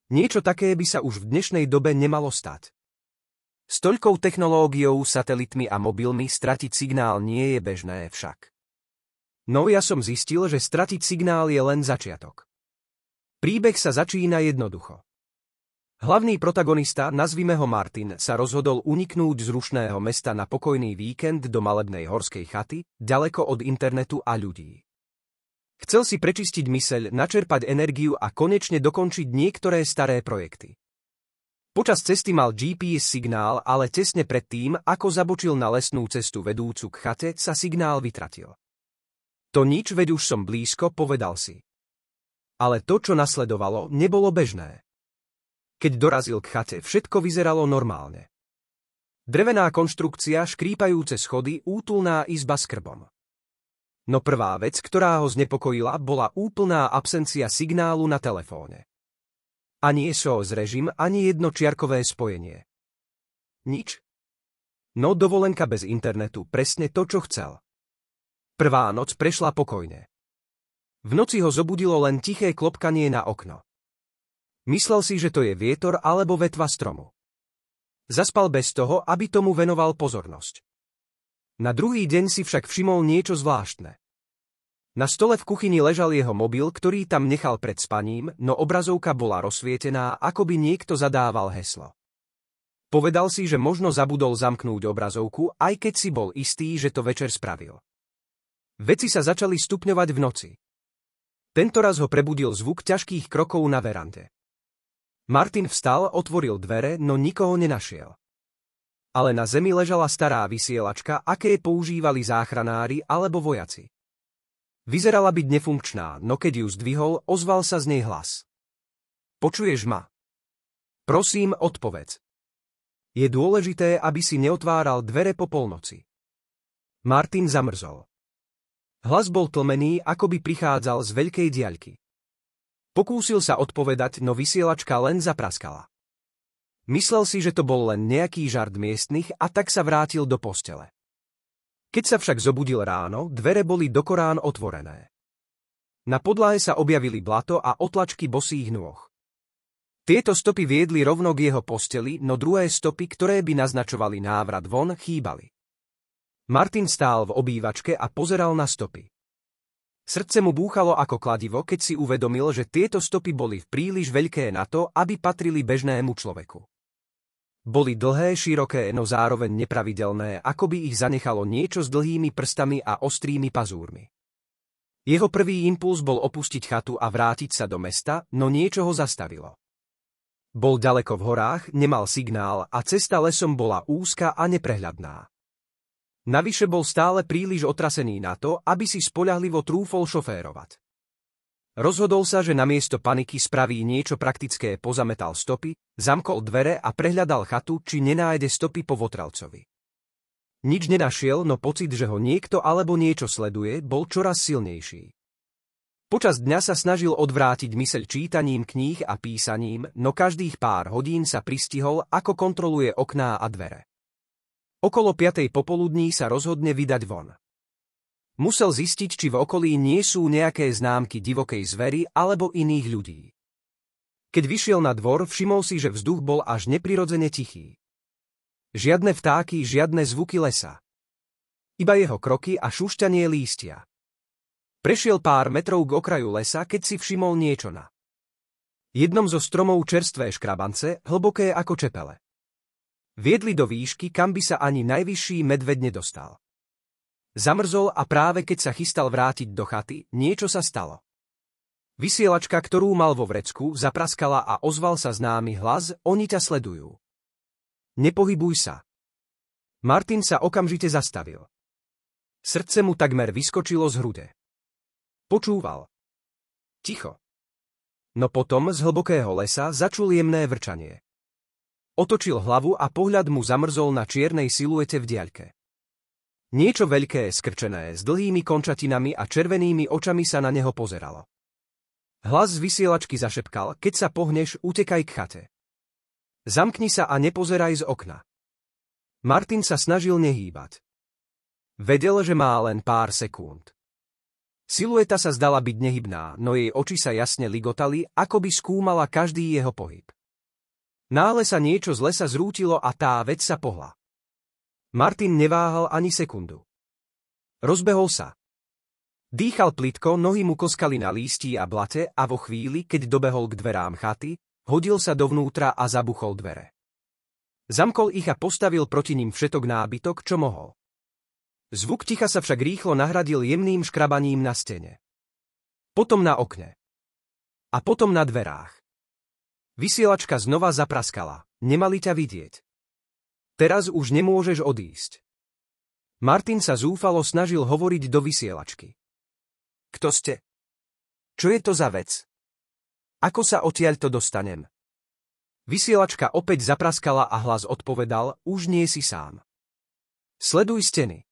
Niečo také by sa už v dnešnej dobe nemalo stať. S toľkou technológiou, satelitmi a mobilmi stratiť signál nie je bežné však. No ja som zistil, že stratiť signál je len začiatok. Príbeh sa začína jednoducho. Hlavný protagonista, nazvime ho Martin, sa rozhodol uniknúť z rušného mesta na pokojný víkend do malebnej horskej chaty, ďaleko od internetu a ľudí. Chcel si prečistiť myseľ, načerpať energiu a konečne dokončiť niektoré staré projekty. Počas cesty mal GPS signál, ale tesne predtým, ako zabočil na lesnú cestu vedúcu k chate, sa signál vytratil. To nič, veď už som blízko, povedal si. Ale to, čo nasledovalo, nebolo bežné. Keď dorazil k chate, všetko vyzeralo normálne. Drevená konštrukcia, škrípajúce schody, útulná izba s krbom. No prvá vec, ktorá ho znepokojila, bola úplná absencia signálu na telefóne. Ani SOS režim, ani jedno čiarkové spojenie. Nič. No dovolenka bez internetu, presne to, čo chcel. Prvá noc prešla pokojne. V noci ho zobudilo len tiché klopkanie na okno. Myslel si, že to je vietor alebo vetva stromu. Zaspal bez toho, aby tomu venoval pozornosť. Na druhý deň si však všimol niečo zvláštne. Na stole v kuchyni ležal jeho mobil, ktorý tam nechal pred spaním, no obrazovka bola rozsvietená, ako by niekto zadával heslo. Povedal si, že možno zabudol zamknúť obrazovku, aj keď si bol istý, že to večer spravil. Veci sa začali stupňovať v noci. Tentoraz ho prebudil zvuk ťažkých krokov na verande. Martin vstal, otvoril dvere, no nikoho nenašiel. Ale na zemi ležala stará vysielačka, aké používali záchranári alebo vojaci. Vyzerala byť nefunkčná, no keď ju zdvihol, ozval sa z nej hlas. Počuješ ma? Prosím, odpovedz. Je dôležité, aby si neotváral dvere po polnoci. Martin zamrzol. Hlas bol tlmený, ako by prichádzal z veľkej diaľky. Pokúsil sa odpovedať, no vysielačka len zapraskala. Myslel si, že to bol len nejaký žart miestnych a tak sa vrátil do postele. Keď sa však zobudil ráno, dvere boli dokorán otvorené. Na podlahe sa objavili blato a otlačky bosých nôh. Tieto stopy viedli rovno k jeho posteli, no druhé stopy, ktoré by naznačovali návrat von, chýbali. Martin stál v obývačke a pozeral na stopy. Srdce mu búchalo ako kladivo, keď si uvedomil, že tieto stopy boli príliš veľké na to, aby patrili bežnému človeku. Boli dlhé, široké, no zároveň nepravidelné, ako by ich zanechalo niečo s dlhými prstami a ostrými pazúrmi. Jeho prvý impuls bol opustiť chatu a vrátiť sa do mesta, no niečo ho zastavilo. Bol ďaleko v horách, nemal signál a cesta lesom bola úzka a neprehľadná. Navyše bol stále príliš otrasený na to, aby si spoľahlivo trúfol šoférovať. Rozhodol sa, že namiesto paniky spraví niečo praktické, pozametal stopy, zamkol dvere a prehľadal chatu, či nenájde stopy po Votralcovi. Nič nenašiel, no pocit, že ho niekto alebo niečo sleduje, bol čoraz silnejší. Počas dňa sa snažil odvrátiť myseľ čítaním kníh a písaním, no každých pár hodín sa pristihol, ako kontroluje okná a dvere. Okolo 5:00 popoludní sa rozhodne vydať von. Musel zistiť, či v okolí nie sú nejaké známky divokej zvery alebo iných ľudí. Keď vyšiel na dvor, všimol si, že vzduch bol až neprirodzene tichý. Žiadne vtáky, žiadne zvuky lesa. Iba jeho kroky a šušťanie lístia. Prešiel pár metrov k okraju lesa, keď si všimol niečo na jednom zo stromov čerstvé škrabance, hlboké ako čepele. Viedli do výšky, kam by sa ani najvyšší medveď nedostal. Zamrzol a práve keď sa chystal vrátiť do chaty, niečo sa stalo. Vysielačka, ktorú mal vo vrecku, zapraskala a ozval sa známy hlas: oni ťa sledujú. Nepohybuj sa. Martin sa okamžite zastavil. Srdce mu takmer vyskočilo z hrude. Počúval. Ticho. No potom z hlbokého lesa začul jemné vrčanie. Otočil hlavu a pohľad mu zamrzol na čiernej siluete v diaľke. Niečo veľké, skrčené, s dlhými končatinami a červenými očami sa na neho pozeralo. Hlas z vysielačky zašepkal: keď sa pohneš, utekaj k chate. Zamkni sa a nepozeraj z okna. Martin sa snažil nehýbať. Vedel, že má len pár sekúnd. Silueta sa zdala byť nehybná, no jej oči sa jasne ligotali, ako by skúmala každý jeho pohyb. Náhle sa niečo z lesa zrútilo a tá vec sa pohla. Martin neváhal ani sekundu. Rozbehol sa. Dýchal plitko, nohy mu koskali na lístí a blate a vo chvíli, keď dobehol k dverám chaty, hodil sa dovnútra a zabuchol dvere. Zamkol ich a postavil proti ním všetok nábytok, čo mohol. Zvuk ticha sa však rýchlo nahradil jemným škrabaním na stene. Potom na okne. A potom na dverách. Vysielačka znova zapraskala. Nemali ťa vidieť. Teraz už nemôžeš odísť. Martin sa zúfalo snažil hovoriť do vysielačky. Kto ste? Čo je to za vec? Ako sa odtiaľto dostanem? Vysielačka opäť zapraskala a hlas odpovedal, už nie si sám. Sleduj steny.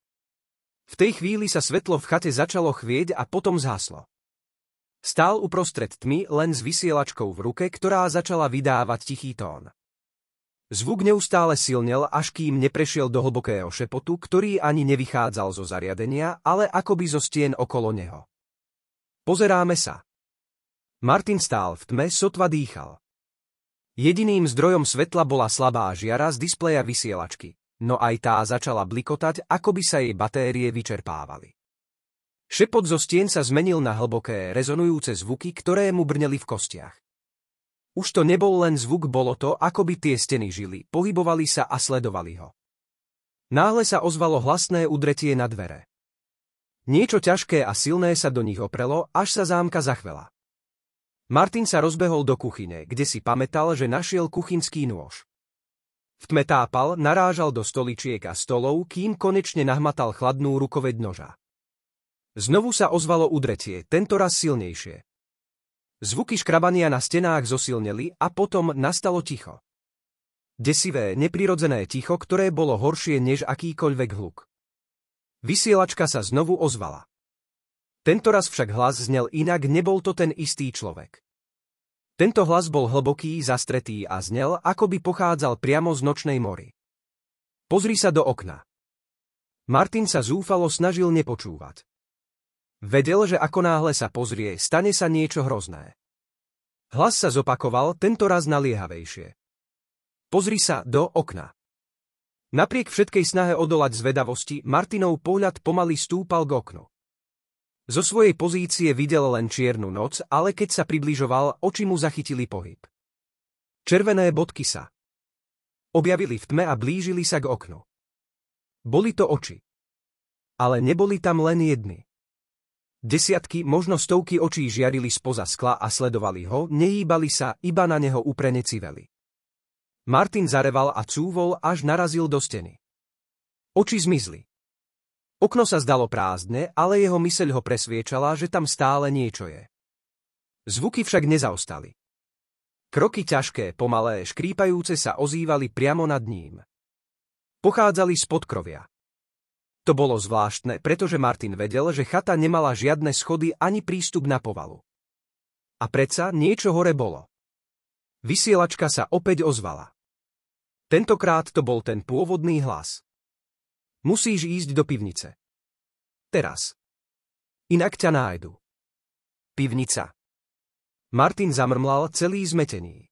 V tej chvíli sa svetlo v chate začalo chvieť a potom zhaslo. Stál uprostred tmy len s vysielačkou v ruke, ktorá začala vydávať tichý tón. Zvuk neustále silnel, až kým neprešiel do hlbokého šepotu, ktorý ani nevychádzal zo zariadenia, ale akoby zo stien okolo neho. Pozeráme sa. Martin stál v tme, sotva dýchal. Jediným zdrojom svetla bola slabá žiara z displeja vysielačky. No aj tá začala blikotať, ako by sa jej batérie vyčerpávali. Šepot zo stien sa zmenil na hlboké, rezonujúce zvuky, ktoré mu brneli v kostiach. Už to nebol len zvuk, bolo to, ako by tie steny žili, pohybovali sa a sledovali ho. Náhle sa ozvalo hlasné udretie na dvere. Niečo ťažké a silné sa do nich oprelo, až sa zámka zachvela. Martin sa rozbehol do kuchyne, kde si pamätal, že našiel kuchynský nôž. V tme tápal, narážal do stoličiek a stolov, kým konečne nahmatal chladnú rukoveď noža. Znovu sa ozvalo udretie, tentoraz silnejšie. Zvuky škrabania na stenách zosilneli a potom nastalo ticho. Desivé, neprirodzené ticho, ktoré bolo horšie než akýkoľvek hluk. Vysielačka sa znovu ozvala. Tentoraz však hlas znel inak, nebol to ten istý človek. Tento hlas bol hlboký, zastretý a znel, ako by pochádzal priamo z nočnej mory. Pozri sa do okna. Martin sa zúfalo snažil nepočúvať. Vedel, že ako náhle sa pozrie, stane sa niečo hrozné. Hlas sa zopakoval, tentoraz naliehavejšie. Pozri sa do okna. Napriek všetkej snahe odolať zvedavosti, Martinov pohľad pomaly stúpal k oknu. Zo svojej pozície videl len čiernu noc, ale keď sa približoval, oči mu zachytili pohyb. Červené bodky sa objavili v tme a blížili sa k oknu. Boli to oči. Ale neboli tam len jedny. Desiatky, možno stovky očí žiarili spoza skla a sledovali ho, nehýbali sa, iba na neho úprene civeli. Martin zareval a cúvol, až narazil do steny. Oči zmizli. Okno sa zdalo prázdne, ale jeho myseľ ho presviečala, že tam stále niečo je. Zvuky však nezaostali. Kroky ťažké, pomalé, škrípajúce sa ozývali priamo nad ním. Pochádzali z podkrovia. To bolo zvláštne, pretože Martin vedel, že chata nemala žiadne schody ani prístup na povalu. A predsa niečo hore bolo. Vysielačka sa opäť ozvala. Tentokrát to bol ten pôvodný hlas. Musíš ísť do pivnice. Teraz. Inak ťa nájdu. Pivnica. Martin zamrmlal, celý zmetený.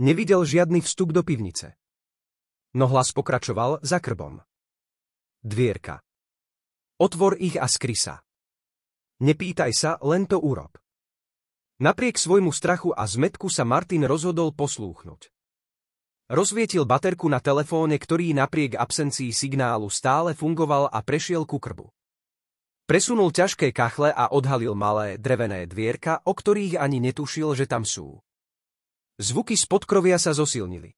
Nevidel žiadny vstup do pivnice. No hlas pokračoval za krbom. Dvierka. Otvor ich a skry sa. Nepýtaj sa, len to urob. Napriek svojmu strachu a zmätku sa Martin rozhodol poslúchnuť. Rozvietil baterku na telefóne, ktorý napriek absencii signálu stále fungoval a prešiel ku krbu. Presunul ťažké kachle a odhalil malé, drevené dvierka, o ktorých ani netušil, že tam sú. Zvuky z podkrovia sa zosilnili.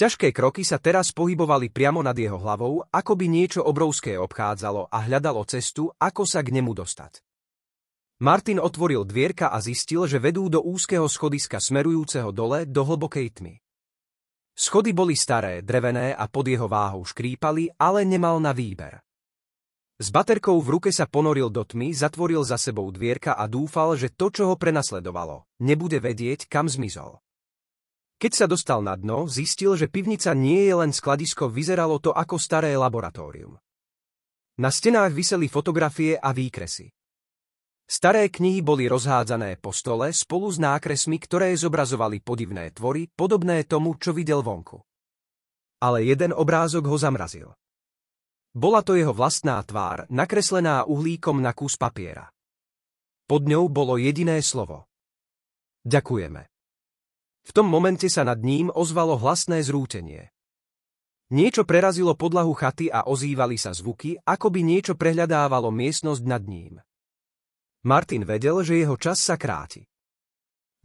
Ťažké kroky sa teraz pohybovali priamo nad jeho hlavou, ako by niečo obrovské obchádzalo a hľadalo cestu, ako sa k nemu dostať. Martin otvoril dvierka a zistil, že vedú do úzkeho schodiska smerujúceho dole do hlbokej tmy. Schody boli staré, drevené a pod jeho váhou škrípali, ale nemal na výber. S baterkou v ruke sa ponoril do tmy, zatvoril za sebou dvierka a dúfal, že to, čo ho prenasledovalo, nebude vedieť, kam zmizol. Keď sa dostal na dno, zistil, že pivnica nie je len skladisko, vyzeralo to ako staré laboratórium. Na stenách viseli fotografie a výkresy. Staré knihy boli rozhádzané po stole spolu s nákresmi, ktoré zobrazovali podivné tvory, podobné tomu, čo videl vonku. Ale jeden obrázok ho zamrazil. Bola to jeho vlastná tvár, nakreslená uhlíkom na kus papiera. Pod ňou bolo jediné slovo. Ďakujeme. V tom momente sa nad ním ozvalo hlasné zrútenie. Niečo prerazilo podlahu chaty a ozývali sa zvuky, ako by niečo prehľadávalo miestnosť nad ním. Martin vedel, že jeho čas sa kráti.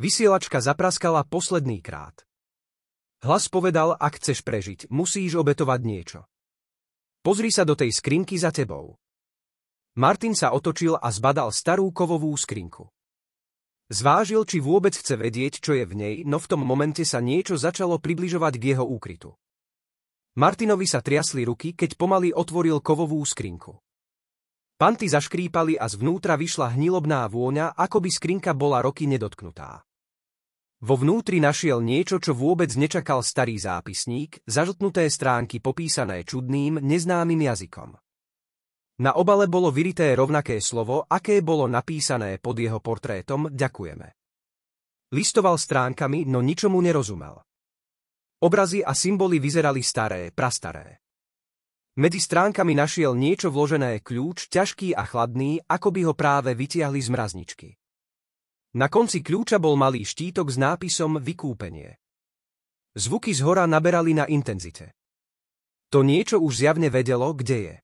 Vysielačka zapraskala posledný krát. Hlas povedal, ak chceš prežiť, musíš obetovať niečo. Pozri sa do tej skrinky za tebou. Martin sa otočil a zbadal starú kovovú skrinku. Zvážil, či vôbec chce vedieť, čo je v nej, no v tom momente sa niečo začalo približovať k jeho úkrytu. Martinovi sa triasli ruky, keď pomaly otvoril kovovú skrinku. Panty zaškrípali a zvnútra vyšla hnilobná vôňa, ako by skrinka bola roky nedotknutá. Vo vnútri našiel niečo, čo vôbec nečakal starý zápisník, zažltnuté stránky popísané čudným, neznámym jazykom. Na obale bolo vyrité rovnaké slovo, aké bolo napísané pod jeho portrétom Ďakujeme. Listoval stránkami, no ničomu nerozumel. Obrazy a symboly vyzerali staré, prastaré. Medzi stránkami našiel niečo vložené kľúč, ťažký a chladný, ako by ho práve vytiahli z mrazničky. Na konci kľúča bol malý štítok s nápisom Vykúpenie. Zvuky zhora naberali na intenzite. To niečo už zjavne vedelo, kde je.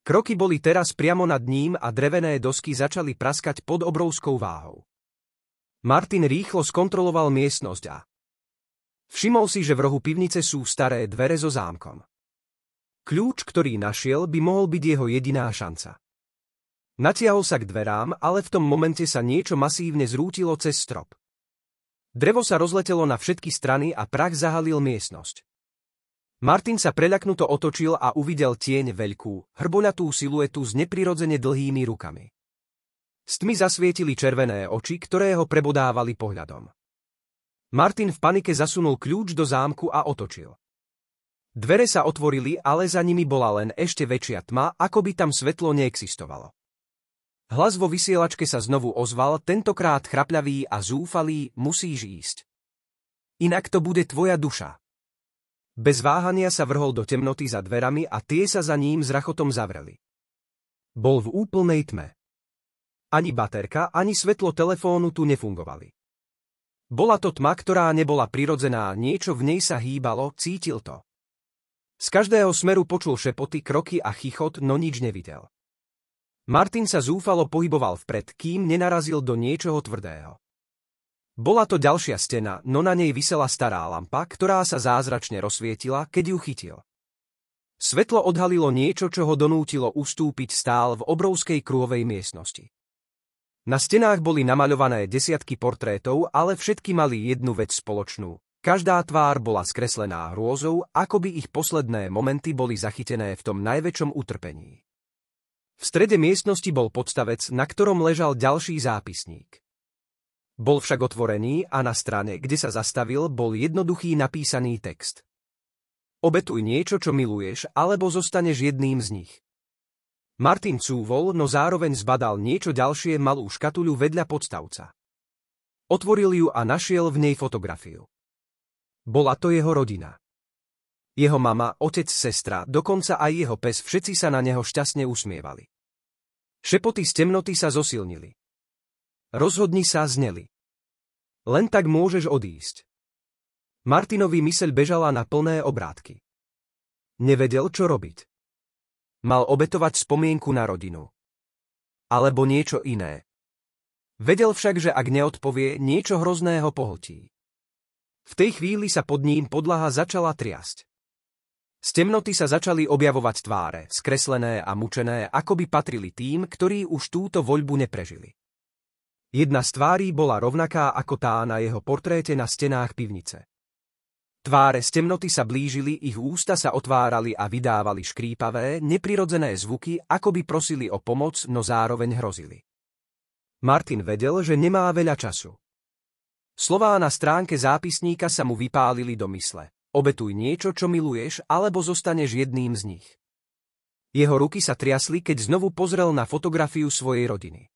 Kroky boli teraz priamo nad ním a drevené dosky začali praskať pod obrovskou váhou. Martin rýchlo skontroloval miestnosť a všimol si, že v rohu pivnice sú staré dvere so zámkom. Kľúč, ktorý našiel, by mohol byť jeho jediná šanca. Natiahol sa k dverám, ale v tom momente sa niečo masívne zrútilo cez strop. Drevo sa rozletelo na všetky strany a prach zahalil miestnosť. Martin sa preľaknuto otočil a uvidel tieň veľkú, hrboľatú siluetu s neprirodzene dlhými rukami. Z tmy zasvietili červené oči, ktoré ho prebodávali pohľadom. Martin v panike zasunul kľúč do zámku a otočil. Dvere sa otvorili, ale za nimi bola len ešte väčšia tma, ako by tam svetlo neexistovalo. Hlas vo vysielačke sa znovu ozval, tentokrát chrapľavý a zúfalý, musíš ísť. Inak to bude tvoja duša. Bez váhania sa vrhol do temnoty za dverami a tie sa za ním s rachotom zavreli. Bol v úplnej tme. Ani baterka, ani svetlo telefónu tu nefungovali. Bola to tma, ktorá nebola prirodzená, niečo v nej sa hýbalo, cítil to. Z každého smeru počul šepoty, kroky a chichot, no nič nevidel. Martin sa zúfalo pohyboval vpred, kým nenarazil do niečoho tvrdého. Bola to ďalšia stena, no na nej visela stará lampa, ktorá sa zázračne rozsvietila, keď ju chytil. Svetlo odhalilo niečo, čo ho donútilo ustúpiť stál v obrovskej kruhovej miestnosti. Na stenách boli namaľované desiatky portrétov, ale všetky mali jednu vec spoločnú. Každá tvár bola skreslená hrôzou, ako by ich posledné momenty boli zachytené v tom najväčšom utrpení. V strede miestnosti bol podstavec, na ktorom ležal ďalší zápisník. Bol však otvorený a na strane, kde sa zastavil, bol jednoduchý napísaný text. Obetuj niečo, čo miluješ, alebo zostaneš jedným z nich. Martin cúvol, no zároveň zbadal niečo ďalšie, malú škatuľu vedľa podstavca. Otvoril ju a našiel v nej fotografiu. Bola to jeho rodina. Jeho mama, otec, sestra, dokonca aj jeho pes, všetci sa na neho šťastne usmievali. Šepoty z temnoty sa zosilnili. Rozhodni sa, zneli. Len tak môžeš odísť. Martinovi myseľ bežala na plné obrátky. Nevedel, čo robiť. Mal obetovať spomienku na rodinu. Alebo niečo iné. Vedel však, že ak neodpovie, niečo hrozného pohltí. V tej chvíli sa pod ním podlaha začala triasť. Z temnoty sa začali objavovať tváre, skreslené a mučené, ako by patrili tým, ktorí už túto voľbu neprežili. Jedna z tvárí bola rovnaká ako tá na jeho portréte na stenách pivnice. Tváre z temnoty sa blížili, ich ústa sa otvárali a vydávali škrípavé, neprirodzené zvuky, ako by prosili o pomoc, no zároveň hrozili. Martin vedel, že nemá veľa času. Slová na stránke zápisníka sa mu vypálili do mysle. Obetuj niečo, čo miluješ, alebo zostaneš jedným z nich. Jeho ruky sa triasli, keď znovu pozrel na fotografiu svojej rodiny.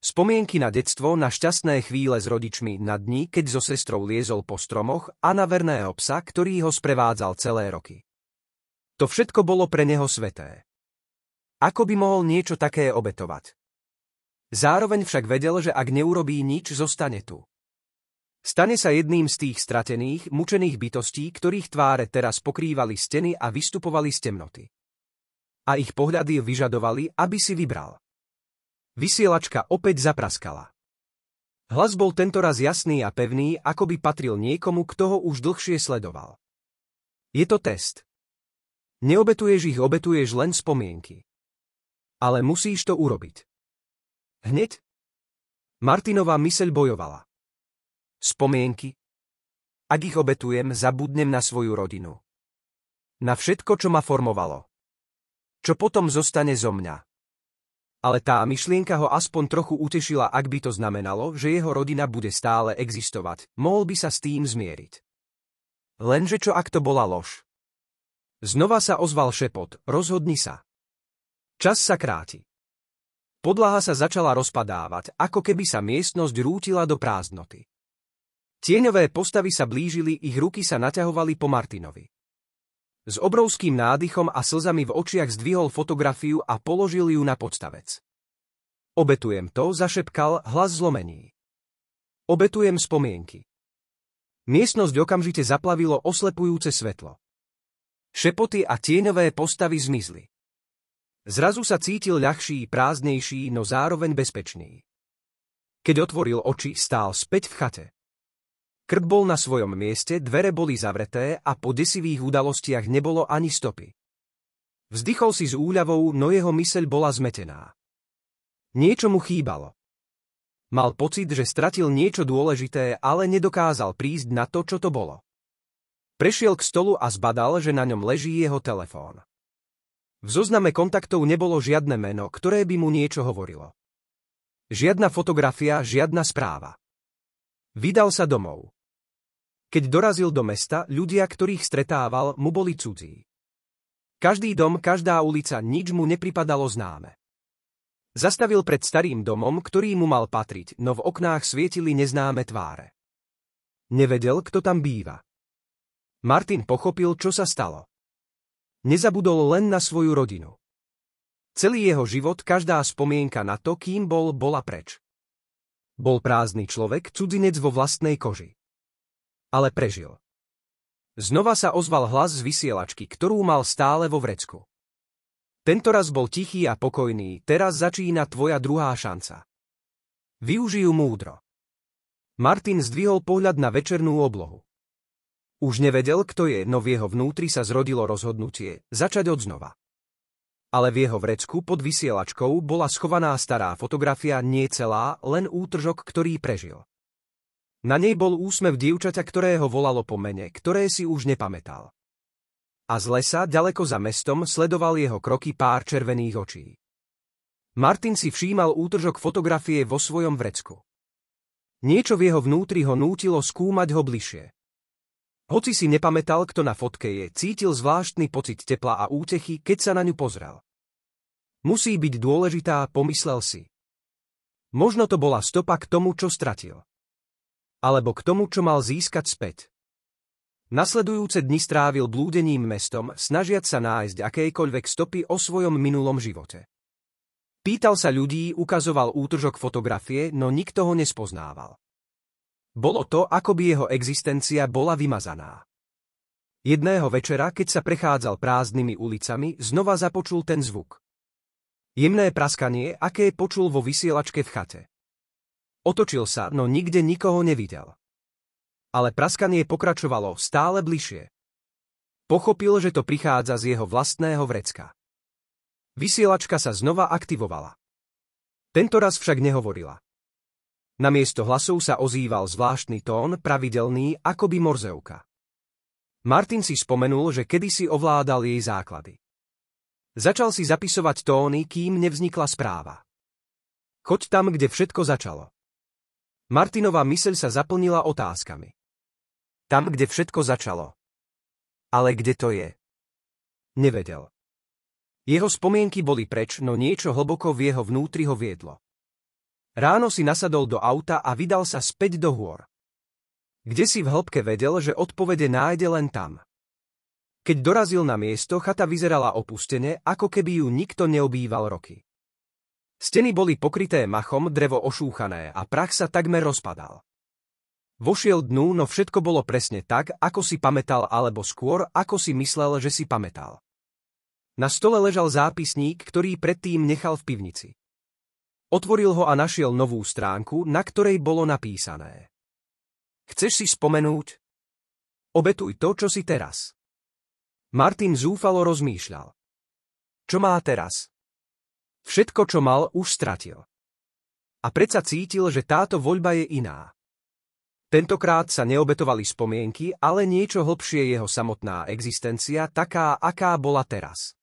Spomienky na detstvo, na šťastné chvíle s rodičmi, na dni, keď so sestrou liezol po stromoch a na verného psa, ktorý ho sprevádzal celé roky. To všetko bolo pre neho sveté. Ako by mohol niečo také obetovať? Zároveň však vedel, že ak neurobí nič, zostane tu. Stane sa jedným z tých stratených, mučených bytostí, ktorých tváre teraz pokrývali steny a vystupovali z temnoty. A ich pohľady vyžadovali, aby si vybral. Vysielačka opäť zapraskala. Hlas bol tentoraz jasný a pevný, ako by patril niekomu, kto ho už dlhšie sledoval. Je to test. Neobetuješ ich, obetuješ len spomienky. Ale musíš to urobiť. Hneď? Martinova myseľ bojovala. Spomienky? Ak ich obetujem, zabudnem na svoju rodinu. Na všetko, čo ma formovalo. Čo potom zostane zo mňa? Ale tá myšlienka ho aspoň trochu utešila, ak by to znamenalo, že jeho rodina bude stále existovať, mohol by sa s tým zmieriť. Lenže čo ak to bola lož? Znova sa ozval šepot, rozhodni sa. Čas sa kráti. Podlaha sa začala rozpadávať, ako keby sa miestnosť rútila do prázdnoty. Tieňové postavy sa blížili, ich ruky sa naťahovali po Martinovi. S obrovským nádychom a slzami v očiach zdvihol fotografiu a položil ju na podstavec. Obetujem to, zašepkal, hlas zlomení. Obetujem spomienky. Miestnosť okamžite zaplavilo oslepujúce svetlo. Šepoty a tieňové postavy zmizli. Zrazu sa cítil ľahší, prázdnejší, no zároveň bezpečný. Keď otvoril oči, stál späť v chate. Krk bol na svojom mieste, dvere boli zavreté a po desivých udalostiach nebolo ani stopy. Vzdychol si s úľavou, no jeho myseľ bola zmetená. Niečo mu chýbalo. Mal pocit, že stratil niečo dôležité, ale nedokázal prísť na to, čo to bolo. Prešiel k stolu a zbadal, že na ňom leží jeho telefón. V zozname kontaktov nebolo žiadne meno, ktoré by mu niečo hovorilo. Žiadna fotografia, žiadna správa. Vydal sa domov. Keď dorazil do mesta, ľudia, ktorých stretával, mu boli cudzí. Každý dom, každá ulica, nič mu nepripadalo známe. Zastavil pred starým domom, ktorý mu mal patriť, no v oknách svietili neznáme tváre. Nevedel, kto tam býva. Martin pochopil, čo sa stalo. Nezabudol len na svoju rodinu. Celý jeho život, každá spomienka na to, kým bol, bola preč. Bol prázdny človek, cudzinec vo vlastnej koži. Ale prežil. Znova sa ozval hlas z vysielačky, ktorú mal stále vo vrecku. Tentoraz bol tichý a pokojný, teraz začína tvoja druhá šanca. Využij ju múdro. Martin zdvihol pohľad na večernú oblohu. Už nevedel, kto je, no v jeho vnútri sa zrodilo rozhodnutie, začať odznova. Ale v jeho vrecku pod vysielačkou bola schovaná stará fotografia, nie celá, len útržok, ktorý prežil. Na nej bol úsmev dievčaťa, ktorého volalo po mene, ktoré si už nepamätal. A z lesa, ďaleko za mestom, sledoval jeho kroky pár červených očí. Martin si všímal útržok fotografie vo svojom vrecku. Niečo v jeho vnútri ho nútilo skúmať ho bližšie. Hoci si nepamätal, kto na fotke je, cítil zvláštny pocit tepla a útechy, keď sa na ňu pozrel. Musí byť dôležitá, pomyslel si. Možno to bola stopa k tomu, čo stratil. Alebo k tomu, čo mal získať späť. Nasledujúce dni strávil blúdením mestom, snažiac sa nájsť akékoľvek stopy o svojom minulom živote. Pýtal sa ľudí, ukazoval útržok fotografie, no nikto ho nespoznával. Bolo to, ako by jeho existencia bola vymazaná. Jedného večera, keď sa prechádzal prázdnymi ulicami, znova započul ten zvuk. Jemné praskanie, aké počul vo vysielačke v chate. Otočil sa, no nikde nikoho nevidel. Ale praskanie pokračovalo stále bližšie. Pochopil, že to prichádza z jeho vlastného vrecka. Vysielačka sa znova aktivovala. Tentoraz však nehovorila. Namiesto hlasov sa ozýval zvláštny tón, pravidelný, ako by morzeuka. Martin si spomenul, že kedysi ovládal jej základy. Začal si zapisovať tóny, kým nevznikla správa. Choď tam, kde všetko začalo. Martinova myseľ sa zaplnila otázkami. Tam, kde všetko začalo. Ale kde to je? Nevedel. Jeho spomienky boli preč, no niečo hlboko v jeho vnútri ho viedlo. Ráno si nasadol do auta a vydal sa späť do hôr. Kde si v hĺbke vedel, že odpovede nájde len tam. Keď dorazil na miesto, chata vyzerala opustene, ako keby ju nikto neobýval roky. Steny boli pokryté machom, drevo ošúchané a prach sa takmer rozpadal. Vošiel dnu, no všetko bolo presne tak, ako si pamätal, alebo skôr, ako si myslel, že si pamätal. Na stole ležal zápisník, ktorý predtým nechal v pivnici. Otvoril ho a našiel novú stránku, na ktorej bolo napísané. Chceš si spomenúť? Obetuj to, čo si teraz. Martin zúfalo rozmýšľal. Čo má teraz? Všetko, čo mal, už stratil. A predsa cítil, že táto voľba je iná. Tentokrát sa neobetovali spomienky, ale niečo hlbšie jeho samotná existencia, taká, aká bola teraz.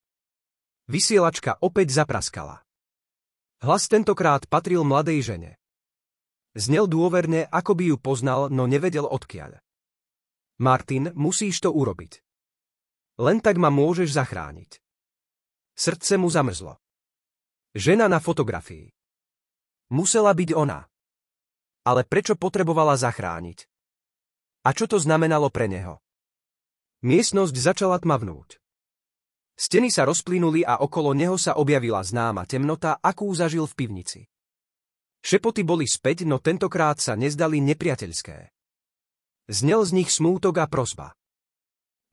Vysielačka opäť zapraskala. Hlas tentokrát patril mladej žene. Znel dôverne, ako by ju poznal, no nevedel odkiaľ. Martin, musíš to urobiť. Len tak ma môžeš zachrániť. Srdce mu zamrzlo. Žena na fotografii. Musela byť ona. Ale prečo potrebovala zachrániť? A čo to znamenalo pre neho? Miestnosť začala tmavnúť. Steny sa rozplynuli a okolo neho sa objavila známa temnota, akú zažil v pivnici. Šepoty boli späť, no tentokrát sa nezdali nepriateľské. Znel z nich smútok a prosba.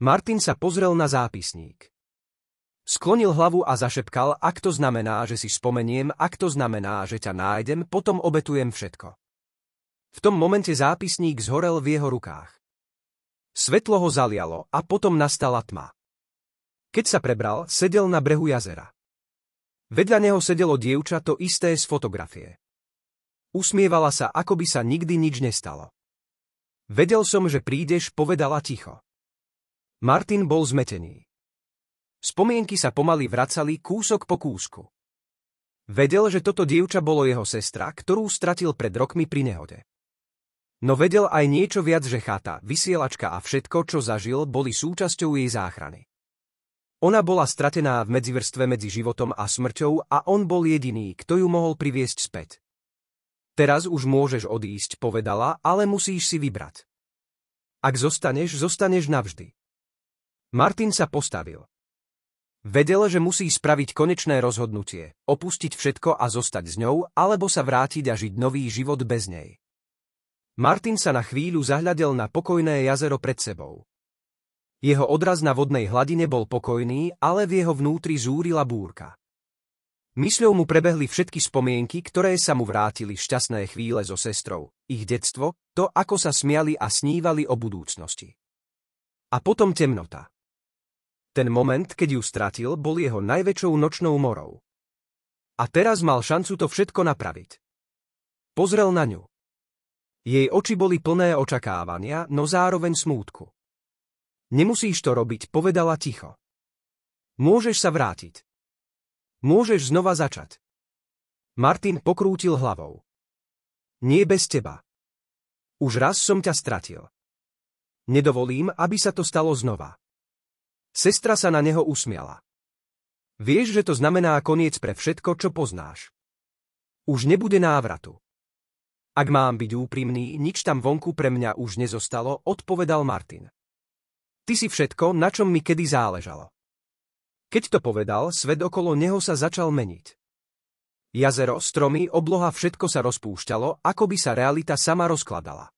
Martin sa pozrel na zápisník. Sklonil hlavu a zašepkal, ak to znamená, že si spomeniem, ak to znamená, že ťa nájdem, potom obetujem všetko. V tom momente zápisník zhorel v jeho rukách. Svetlo ho zalialo a potom nastala tma. Keď sa prebral, sedel na brehu jazera. Vedľa neho sedelo dievča, to isté z fotografie. Usmievala sa, ako by sa nikdy nič nestalo. Vedel som, že prídeš, povedala ticho. Martin bol zmetený. Spomienky sa pomaly vracali kúsok po kúsku. Vedel, že toto dievča bolo jeho sestra, ktorú stratil pred rokmi pri nehode. No vedel aj niečo viac, že chata, vysielačka a všetko, čo zažil, boli súčasťou jej záchrany. Ona bola stratená v medzivrstve medzi životom a smrťou a on bol jediný, kto ju mohol priviesť späť. Teraz už môžeš odísť, povedala, ale musíš si vybrať. Ak zostaneš, zostaneš navždy. Martin sa postavil. Vedel, že musí spraviť konečné rozhodnutie, opustiť všetko a zostať s ňou, alebo sa vrátiť a žiť nový život bez nej. Martin sa na chvíľu zahľadel na pokojné jazero pred sebou. Jeho odraz na vodnej hladine bol pokojný, ale v jeho vnútri zúrila búrka. Mysľou mu prebehli všetky spomienky, ktoré sa mu vrátili, šťastné chvíle so sestrou, ich detstvo, to, ako sa smiali a snívali o budúcnosti. A potom temnota. Ten moment, keď ju stratil, bol jeho najväčšou nočnou morou. A teraz mal šancu to všetko napraviť. Pozrel na ňu. Jej oči boli plné očakávania, no zároveň smútku. Nemusíš to robiť, povedala ticho. Môžeš sa vrátiť. Môžeš znova začať. Martin pokrútil hlavou. Nie bez teba. Už raz som ťa stratil. Nedovolím, aby sa to stalo znova. Sestra sa na neho usmiala. Vieš, že to znamená koniec pre všetko, čo poznáš. Už nebude návratu. Ak mám byť úprimný, nič tam vonku pre mňa už nezostalo, odpovedal Martin. Ty si všetko, na čom mi kedy záležalo. Keď to povedal, svet okolo neho sa začal meniť. Jazero, stromy, obloha, všetko sa rozpúšťalo, ako by sa realita sama rozkladala.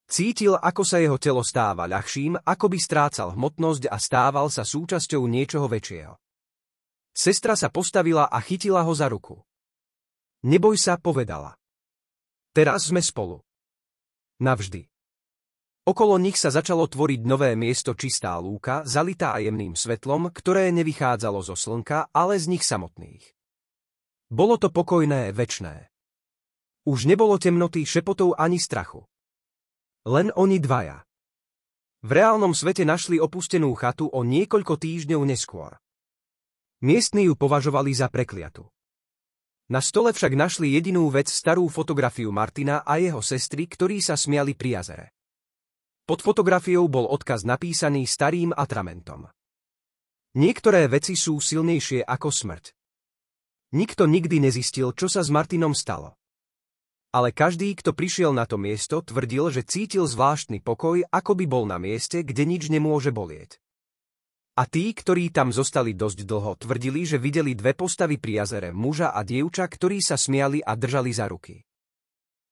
Cítil, ako sa jeho telo stáva ľahším, ako by strácal hmotnosť a stával sa súčasťou niečoho väčšieho. Sestra sa postavila a chytila ho za ruku. Neboj sa, povedala. Teraz sme spolu. Navždy. Okolo nich sa začalo tvoriť nové miesto, čistá lúka, zalitá jemným svetlom, ktoré nevychádzalo zo slnka, ale z nich samotných. Bolo to pokojné, večné. Už nebolo temnoty, šepotov ani strachu. Len oni dvaja. V reálnom svete našli opustenú chatu o niekoľko týždňov neskôr. Miestni ju považovali za prekliatu. Na stole však našli jedinú vec, starú fotografiu Martina a jeho sestry, ktorí sa smiali pri jazere. Pod fotografiou bol odkaz napísaný starým atramentom. Niektoré veci sú silnejšie ako smrť. Nikto nikdy nezistil, čo sa s Martinom stalo. Ale každý, kto prišiel na to miesto, tvrdil, že cítil zvláštny pokoj, ako by bol na mieste, kde nič nemôže bolieť. A tí, ktorí tam zostali dosť dlho, tvrdili, že videli dve postavy pri jazere, muža a dievča, ktorí sa smiali a držali za ruky.